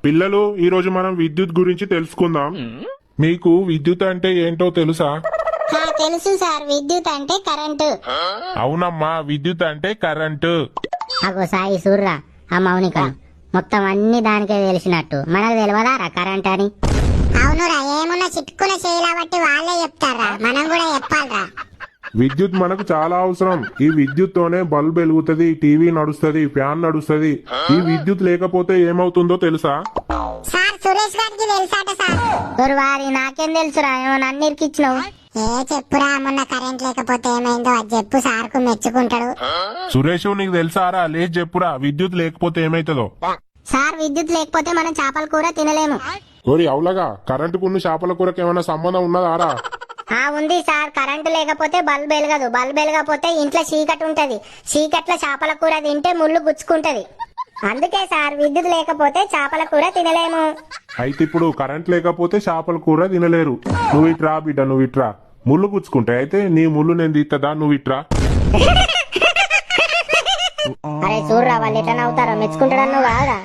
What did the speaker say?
పిల్లలు ఈ రోజు మనం విద్యుత్ గురించి తెలుసుకుందాం. మీకు విద్యుత్ అంటే ఏంటో తెలుసా? తెలుసు సార్, విద్యుత్ అంటే కరెంటు. అవునమ్మా, విద్యుత్ అంటే కరెంటు. అగో సాయి సూర్రా ఆ మౌనిక మొత్తం అన్ని దానికే తెలిసినట్టు మనకు తెలియదారా కరెంట్ అని? అవునురా, ఏమున్నా చిట్టుకున్న చేయలా బట్టి వాళ్ళే చెప్తారా, మనం కూడా చెప్పాలరా. విద్యుత్ మనకు చాలా అవసరం. ఈ విద్యుత్ తోనే బల్బ్ వెలుగుతుంది, టీవీ నడుస్తుంది, ఫ్యాన్ నడుస్తుంది. ఈ విద్యుత్ లేకపోతే ఏమవుతుందో తెలుసా? సార్ సురేష్ గారికి తెలుసాట సార్. వారి నాకేం తెలుసురా, ఏమో నన్ను ఇరికిచ్చినావు. చెప్పురా, మొన్న కరెంట్ లేకపోతే ఏమైందో అది చెప్పు, సార్కు మెచ్చుకుంటాడు. సురేష్ నీకు తెలుసారా? లేచి చెప్పురా, విద్యుత్ లేకపోతే ఏమైతుందో. సార్, విద్యుత్ లేకపోతే మనం చేపల కూర తినలేము. ఓరి అవులగా, కరెంటుకున్న చేపల కూరకు ఏమైనా సంబంధం ఉన్నదారా? ఉంది సార్, కరెంటు లేకపోతే బల్బ్ వెలగదు, బల్బ్ వెలగకపోతే ఇంట్లో చీకటి ఉంటది, చీకట్ల చేపల కూర తింటే ముళ్ళు గుచ్చుకుంటది. అందుకే సార్, విద్యుత్ లేకపోతే చేపల కూర తినలేము. అయితే ఇప్పుడు కరెంట్ లేకపోతే చేపల కూర తినలేరు. నువ్వు ఇట్రా బిడ్డ, నువ్వు ఇట్రా. ముళ్ళు గుచ్చుకుంటాయి, అయితే నీ ముళ్ళు నేను తీస్తుందా, నువ్వు ఇట్రా. అరే చూడరా, వాళ్ళు ఎట్లా నవ్వుతారో, మెచ్చుకుంటాడన్నావు కాదా?